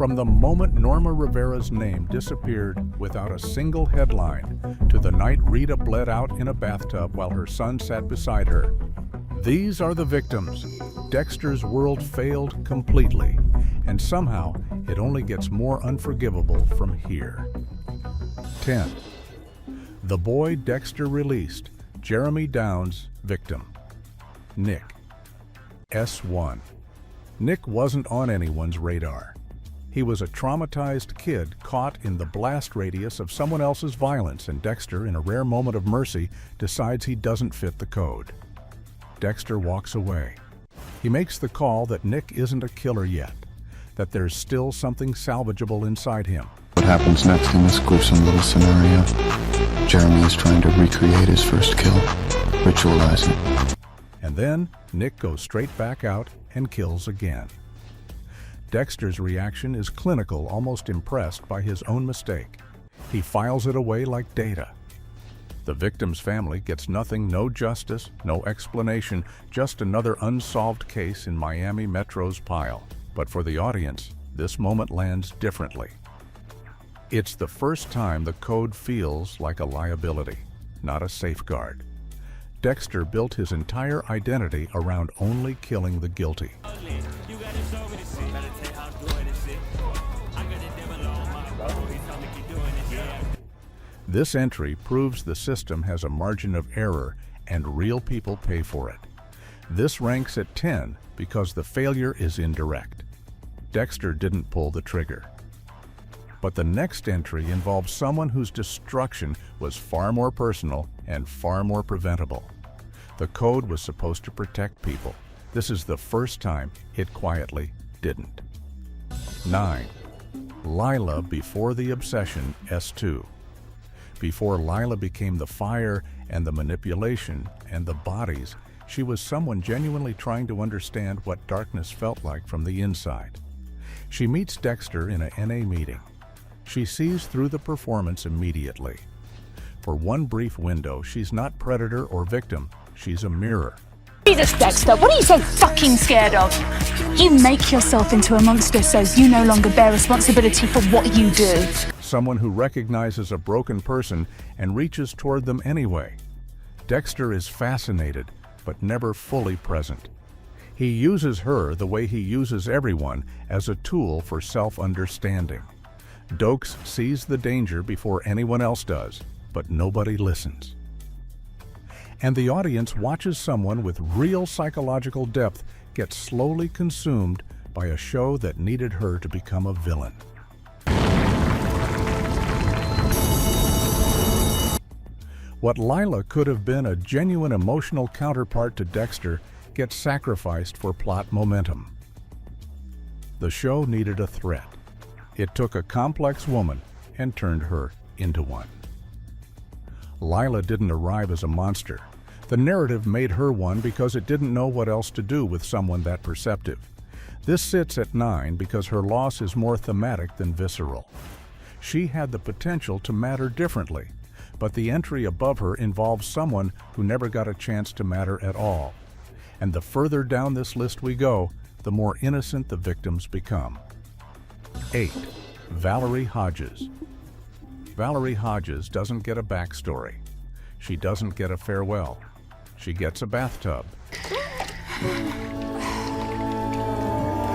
From the moment Norma Rivera's name disappeared without a single headline to the night Rita bled out in a bathtub while her son sat beside her, these are the victims. Dexter's world failed completely, and somehow it only gets more unforgivable from here. 10. The boy Dexter released, Jeremy Downs' victim. Nick. S1. Nick wasn't on anyone's radar. He was a traumatized kid caught in the blast radius of someone else's violence, and Dexter, in a rare moment of mercy, decides he doesn't fit the code. Dexter walks away. He makes the call that Nick isn't a killer yet, that there's still something salvageable inside him. What happens next in this gruesome little scenario? Jeremy is trying to recreate his first kill, ritualize it. And then Nick goes straight back out and kills again. Dexter's reaction is clinical, almost impressed by his own mistake. He files it away like data. The victim's family gets nothing, no justice, no explanation, just another unsolved case in Miami Metro's pile. But for the audience, this moment lands differently. It's the first time the code feels like a liability, not a safeguard. Dexter built his entire identity around only killing the guilty. This entry proves the system has a margin of error and real people pay for it. This ranks at 10 because the failure is indirect. Dexter didn't pull the trigger. But the next entry involves someone whose destruction was far more personal and far more preventable. The code was supposed to protect people. This is the first time it quietly didn't. 9. Lila before the obsession, S2. Before Lila became the fire and the manipulation and the bodies, she was someone genuinely trying to understand what darkness felt like from the inside. She meets Dexter in a NA meeting. She sees through the performance immediately. For one brief window, she's not predator or victim, she's a mirror. Jesus, Dexter, what are you so fucking scared of? You make yourself into a monster so you no longer bear responsibility for what you do. Someone who recognizes a broken person and reaches toward them anyway. Dexter is fascinated, but never fully present. He uses her the way he uses everyone, as a tool for self-understanding. Dokes sees the danger before anyone else does, but nobody listens. And the audience watches someone with real psychological depth get slowly consumed by a show that needed her to become a villain. What Lila could have been a genuine emotional counterpart to Dexter gets sacrificed for plot momentum. The show needed a threat. It took a complex woman and turned her into one. Lila didn't arrive as a monster. The narrative made her one because it didn't know what else to do with someone that perceptive. This sits at 9 because her loss is more thematic than visceral. She had the potential to matter differently, but the entry above her involves someone who never got a chance to matter at all. And the further down this list we go, the more innocent the victims become. 8. Valerie Hodges. Valerie Hodges doesn't get a backstory. She doesn't get a farewell. She gets a bathtub.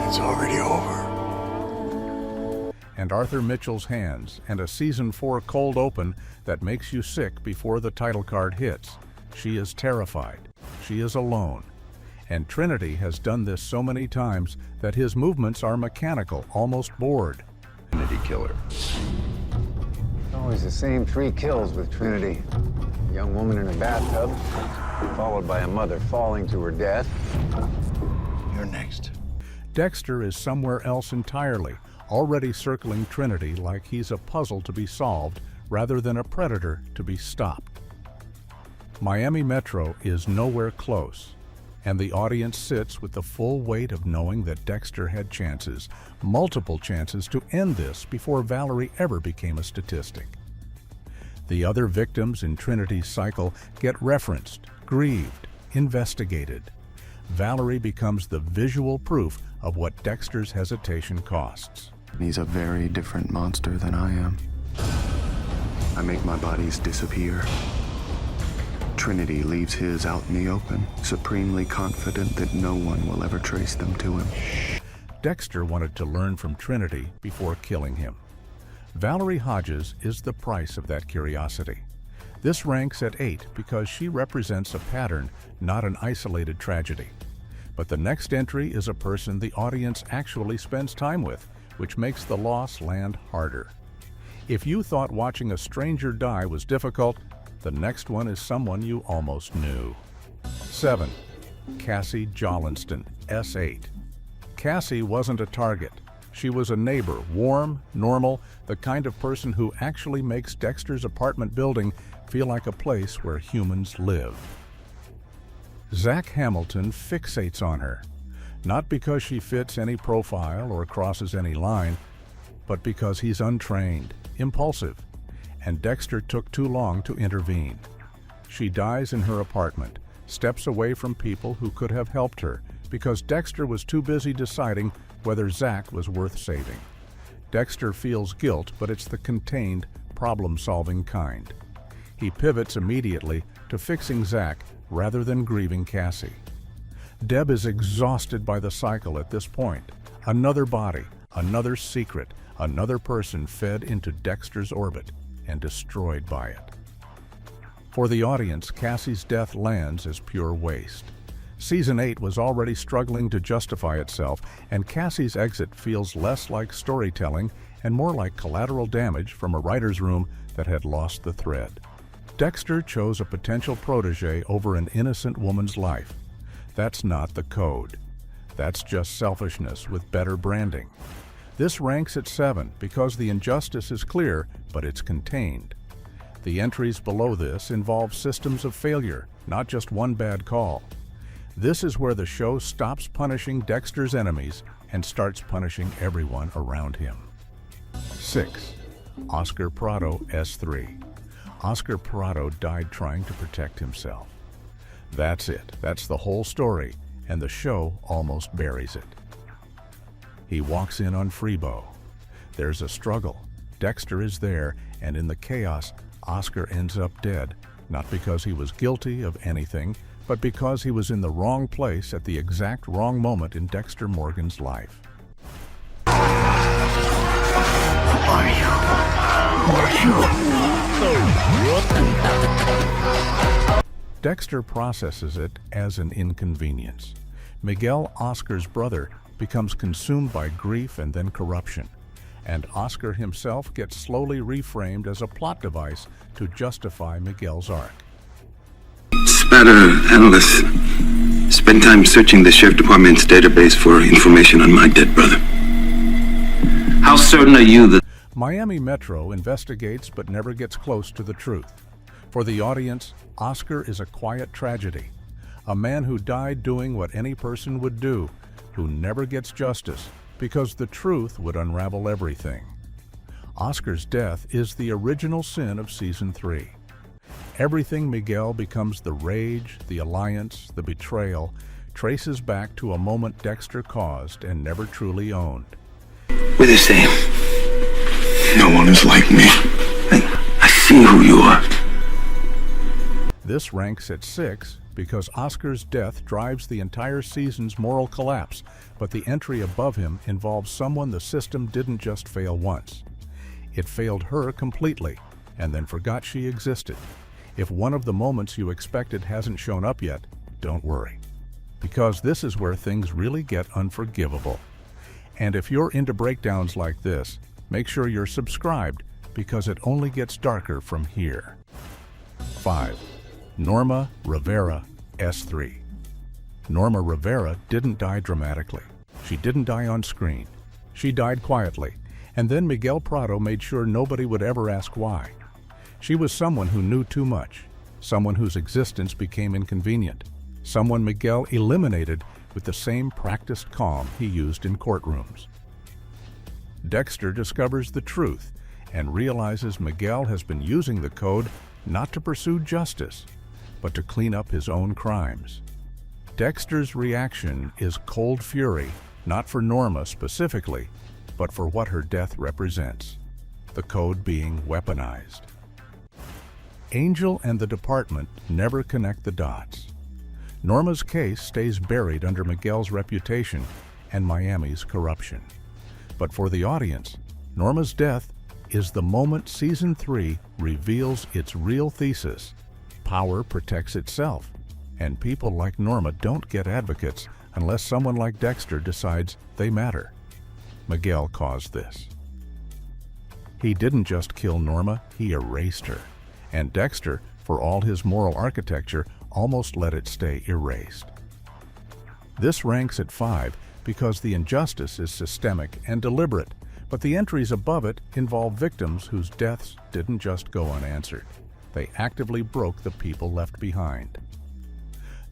It's already over. And Arthur Mitchell's hands, and a season 4 cold open that makes you sick before the title card hits. She is terrified. She is alone. And Trinity has done this so many times that his movements are mechanical, almost bored. Trinity killer. Always the same 3 kills with Trinity. A young woman in a bathtub, followed by a mother falling to her death. You're next. Dexter is somewhere else entirely, already circling Trinity like he's a puzzle to be solved rather than a predator to be stopped. Miami Metro is nowhere close, and the audience sits with the full weight of knowing that Dexter had chances, multiple chances, to end this before Valerie ever became a statistic. The other victims in Trinity's cycle get referenced, grieved, investigated. Valerie becomes the visual proof of what Dexter's hesitation costs. He's a very different monster than I am. I make my bodies disappear. Trinity leaves his out in the open, supremely confident that no one will ever trace them to him. Dexter wanted to learn from Trinity before killing him. Valerie Hodges is the price of that curiosity. This ranks at 8 because she represents a pattern, not an isolated tragedy. But the next entry is a person the audience actually spends time with, which makes the loss land harder. If you thought watching a stranger die was difficult, the next one is someone you almost knew. 7. Cassie Jollinston, S8. Cassie wasn't a target. She was a neighbor, warm, normal, the kind of person who actually makes Dexter's apartment building feel like a place where humans live. Zach Hamilton fixates on her, not because she fits any profile or crosses any line, but because he's untrained, impulsive, and Dexter took too long to intervene. She dies in her apartment, steps away from people who could have helped her because Dexter was too busy deciding whether Zach was worth saving. Dexter feels guilt, but it's the contained, problem-solving kind. He pivots immediately to fixing Zach rather than grieving Cassie. Deb is exhausted by the cycle at this point. Another body, another secret, another person fed into Dexter's orbit and destroyed by it. For the audience, Cassie's death lands as pure waste. Season 8 was already struggling to justify itself, and Cassie's exit feels less like storytelling and more like collateral damage from a writer's room that had lost the thread. Dexter chose a potential protege over an innocent woman's life. That's not the code. That's just selfishness with better branding. This ranks at 7 because the injustice is clear, but it's contained. The entries below this involve systems of failure, not just one bad call. This is where the show stops punishing Dexter's enemies and starts punishing everyone around him. 6. Oscar Prado, S3. Oscar Prado died trying to protect himself. That's it. That's the whole story, and the show almost buries it. He walks in on Freebo. There's a struggle. Dexter is there, and in the chaos, Oscar ends up dead, not because he was guilty of anything, but because he was in the wrong place at the exact wrong moment in Dexter Morgan's life. Who are you? Who are you? Dexter processes it as an inconvenience. Miguel, Oscar's brother, becomes consumed by grief and then corruption, and Oscar himself gets slowly reframed as a plot device to justify Miguel's arc. Spatter analysts spend time searching the Sheriff Department's database for information on my dead brother. How certain are you that Miami Metro investigates but never gets close to the truth. For the audience, Oscar is a quiet tragedy, a man who died doing what any person would do, who never gets justice because the truth would unravel everything. Oscar's death is the original sin of Season 3. Everything Miguel becomes the rage, the alliance, the betrayal, traces back to a moment Dexter caused and never truly owned. we're the same? No one is like me. I see who you are. This ranks at 6 because Oscar's death drives the entire season's moral collapse, but the entry above him involves someone the system didn't just fail once. It failed her completely, and then forgot she existed. If one of the moments you expected hasn't shown up yet, don't worry, because this is where things really get unforgivable. And if you're into breakdowns like this, make sure you're subscribed, because it only gets darker from here. 5. Norma Rivera, S3. Norma Rivera didn't die dramatically. She didn't die on screen. She died quietly, and then Miguel Prado made sure nobody would ever ask why. She was someone who knew too much, someone whose existence became inconvenient, someone Miguel eliminated with the same practiced calm he used in courtrooms. Dexter discovers the truth and realizes Miguel has been using the code not to pursue justice, but to clean up his own crimes. Dexter's reaction is cold fury, not for Norma specifically, but for what her death represents, the code being weaponized. Angel and the department never connect the dots. Norma's case stays buried under Miguel's reputation and Miami's corruption. But for the audience, Norma's death is the moment Season 3 reveals its real thesis. Power protects itself, and people like Norma don't get advocates unless someone like Dexter decides they matter. Miguel caused this. He didn't just kill Norma, he erased her. And Dexter, for all his moral architecture, almost let it stay erased. This ranks at 5 because the injustice is systemic and deliberate, but the entries above it involve victims whose deaths didn't just go unanswered. They actively broke the people left behind.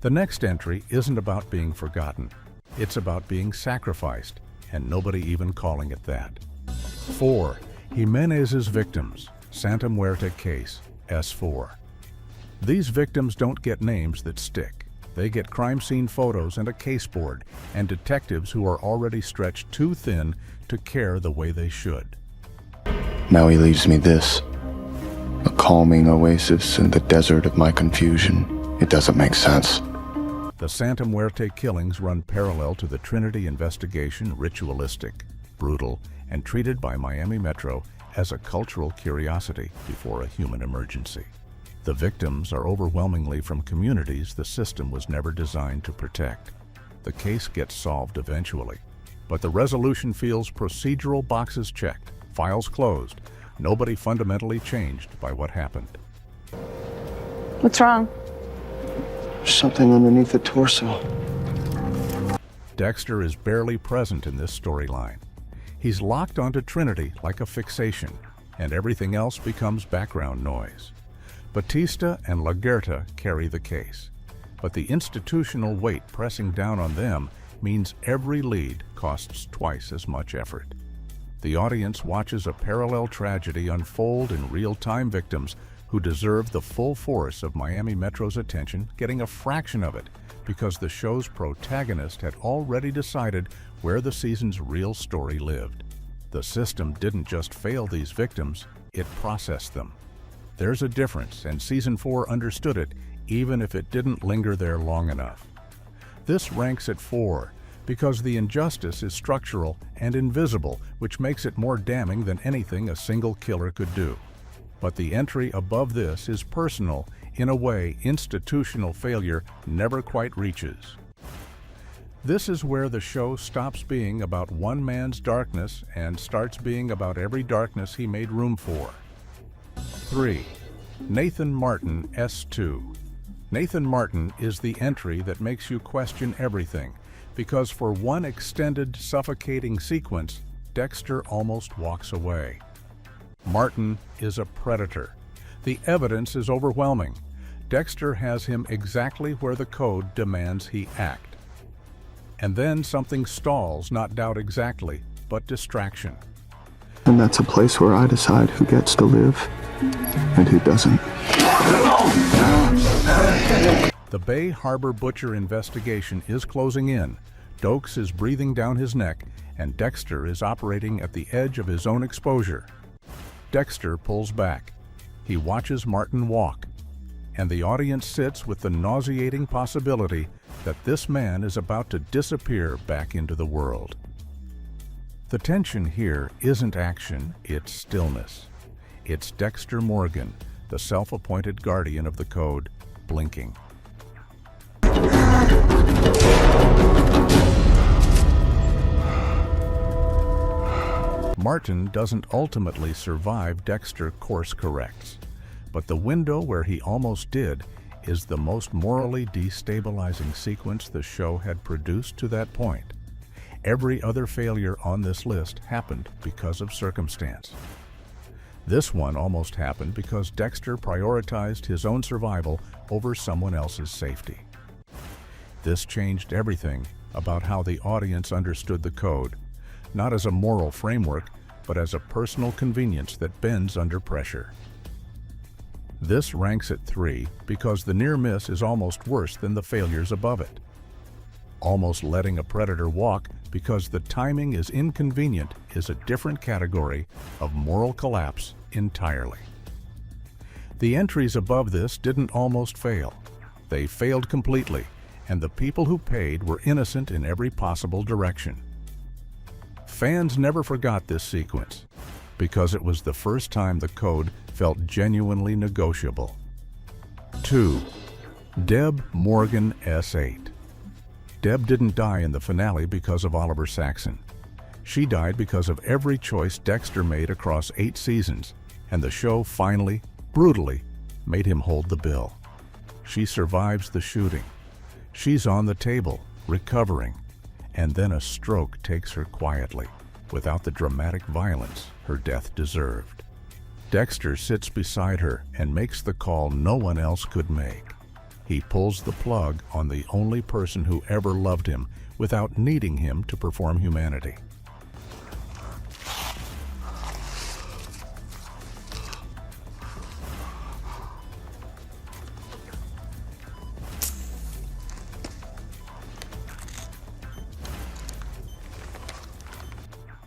The next entry isn't about being forgotten. It's about being sacrificed, and nobody even calling it that. 4. Jimenez's victims, Santa Muerte case, S4. These victims don't get names that stick. They get crime scene photos and a case board, and detectives who are already stretched too thin to care the way they should. Now he leaves me this, a calming oasis in the desert of my confusion. It doesn't make sense. The Santa Muerte killings run parallel to the Trinity investigation, ritualistic, brutal, and treated by Miami Metro as a cultural curiosity before a human emergency. The victims are overwhelmingly from communities the system was never designed to protect. The case gets solved eventually, but the resolution feels procedural boxes checked, files closed, nobody fundamentally changed by what happened. What's wrong? There's something underneath the torso. Dexter is barely present in this storyline. He's locked onto Trinity like a fixation, and everything else becomes background noise. Batista and Laguerta carry the case, but the institutional weight pressing down on them means every lead costs twice as much effort. The audience watches a parallel tragedy unfold in real-time victims who deserve the full force of Miami Metro's attention, getting a fraction of it because the show's protagonist had already decided where the season's real story lived. The system didn't just fail these victims, it processed them. There's a difference, and Season 4 understood it, even if it didn't linger there long enough. This ranks at 4 because the injustice is structural and invisible, which makes it more damning than anything a single killer could do. But the entry above this is personal in a way institutional failure never quite reaches. This is where the show stops being about one man's darkness and starts being about every darkness he made room for. 3. Nathan Martin, S2. Nathan Martin is the entry that makes you question everything, because for one extended, suffocating sequence, Dexter almost walks away. Martin is a predator. The evidence is overwhelming. Dexter has him exactly where the code demands he act. And then something stalls, not doubt exactly, but distraction. And that's a place where I decide who gets to live and who doesn't. The Bay Harbor Butcher investigation is closing in. Dokes is breathing down his neck, and Dexter is operating at the edge of his own exposure. Dexter pulls back. He watches Martin walk, and the audience sits with the nauseating possibility that this man is about to disappear back into the world. The tension here isn't action, it's stillness. It's Dexter Morgan, the self-appointed guardian of the code, blinking. Martin doesn't ultimately survive. Dexter course corrects, but the window where he almost did is the most morally destabilizing sequence the show had produced to that point. Every other failure on this list happened because of circumstance. This one almost happened because Dexter prioritized his own survival over someone else's safety. This changed everything about how the audience understood the code, not as a moral framework, but as a personal convenience that bends under pressure. This ranks at 3 because the near miss is almost worse than the failures above it. Almost letting a predator walk because the timing is inconvenient is a different category of moral collapse entirely. The entries above this didn't almost fail. They failed completely, and the people who paid were innocent in every possible direction. Fans never forgot this sequence because it was the first time the code felt genuinely negotiable. 2. Deb Morgan S8. Deb didn't die in the finale because of Oliver Saxon. She died because of every choice Dexter made across 8 seasons, and the show finally, brutally, made him hold the bill. She survives the shooting. She's on the table, recovering, and then a stroke takes her quietly, without the dramatic violence her death deserved. Dexter sits beside her and makes the call no one else could make. He pulls the plug on the only person who ever loved him without needing him to perform humanity.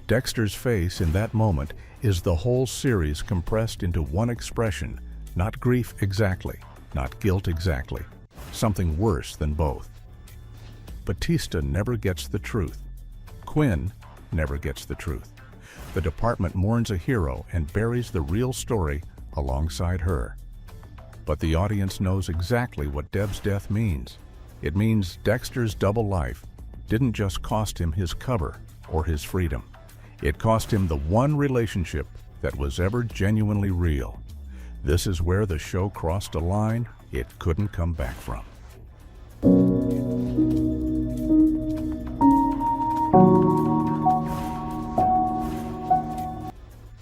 Dexter's face in that moment is the whole series compressed into one expression, not grief exactly, not guilt exactly, something worse than both. Batista never gets the truth. Quinn never gets the truth. The department mourns a hero and buries the real story alongside her. But the audience knows exactly what Deb's death means. It means Dexter's double life didn't just cost him his cover or his freedom. It cost him the one relationship that was ever genuinely real. This is where the show crossed a line it couldn't come back from.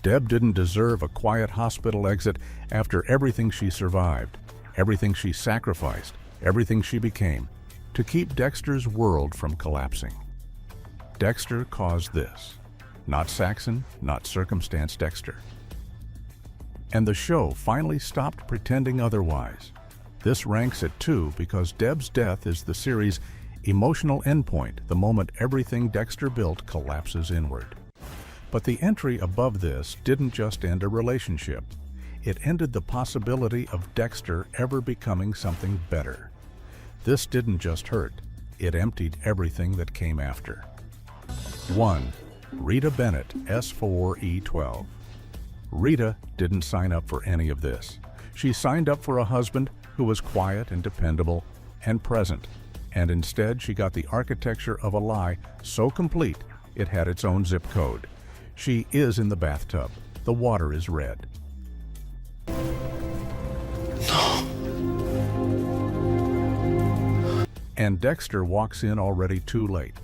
Deb didn't deserve a quiet hospital exit after everything she survived, everything she sacrificed, everything she became, to keep Dexter's world from collapsing. Dexter caused this. Not Saxon, not circumstance Dexter. And the show finally stopped pretending otherwise. This ranks at 2 because Deb's death is the series' emotional endpoint, the moment everything Dexter built collapses inward. But the entry above this didn't just end a relationship. It ended the possibility of Dexter ever becoming something better. This didn't just hurt, it emptied everything that came after. 1. Rita Bennett, S4E12. Rita didn't sign up for any of this. She signed up for a husband who was quiet and dependable and present, and instead she got the architecture of a lie so complete it had its own zip code. She is in the bathtub. The water is red. No. And Dexter walks in already too late.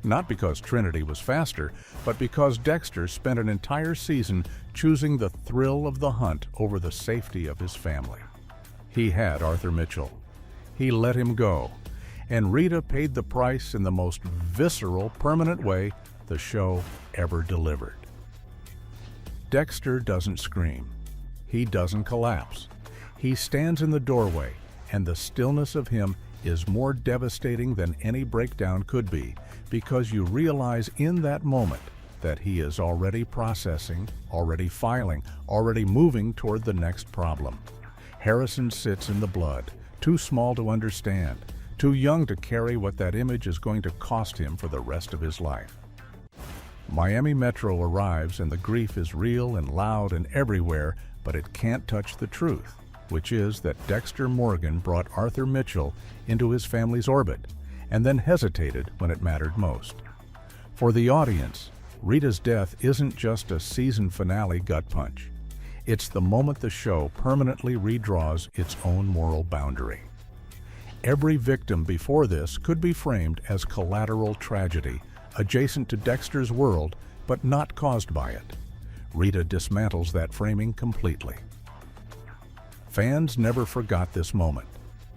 Not because Trinity was faster, but because Dexter spent an entire season choosing the thrill of the hunt over the safety of his family. He had Arthur Mitchell. He let him go, and Rita paid the price in the most visceral, permanent way the show ever delivered. Dexter doesn't scream. He doesn't collapse. He stands in the doorway, and the stillness of him is more devastating than any breakdown could be, because you realize in that moment that he is already processing, already filing, already moving toward the next problem. Harrison sits in the blood, too small to understand, too young to carry what that image is going to cost him for the rest of his life. Miami Metro arrives and the grief is real and loud and everywhere, but it can't touch the truth, which is that Dexter Morgan brought Arthur Mitchell into his family's orbit and then hesitated when it mattered most. For the audience, Rita's death isn't just a season finale gut punch. It's the moment the show permanently redraws its own moral boundary. Every victim before this could be framed as collateral tragedy, adjacent to Dexter's world, but not caused by it. Rita dismantles that framing completely. Fans never forgot this moment,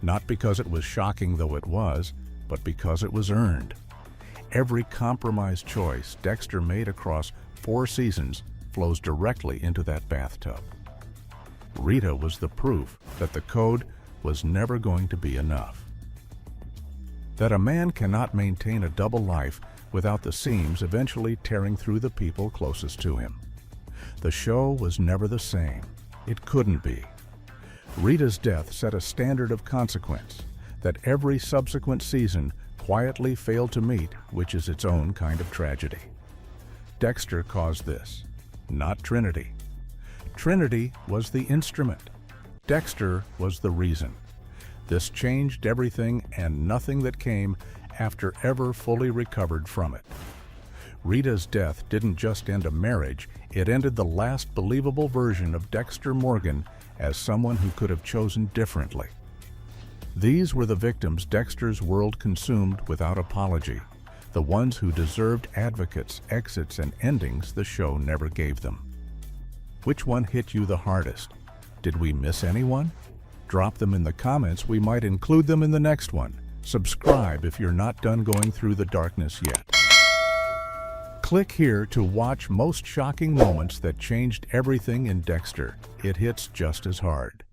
not because it was shocking though it was, but because it was earned. Every compromise choice Dexter made across 4 seasons flows directly into that bathtub. Rita was the proof that the code was never going to be enough. that a man cannot maintain a double life without the seams eventually tearing through the people closest to him. The show was never the same. It couldn't be. Rita's death set a standard of consequence that every subsequent season quietly failed to meet, which is its own kind of tragedy. Dexter caused this, not Trinity. Trinity was the instrument. Dexter was the reason. This changed everything and nothing that came after ever fully recovered from it. Rita's death didn't just end a marriage, it ended the last believable version of Dexter Morgan as someone who could have chosen differently. These were the victims Dexter's world consumed without apology, the ones who deserved advocates, exits, and endings the show never gave them. Which one hit you the hardest? Did we miss anyone? Drop them in the comments. We might include them in the next one. Subscribe if you're not done going through the darkness yet. Click here to watch most shocking moments that changed everything in Dexter. It hits just as hard.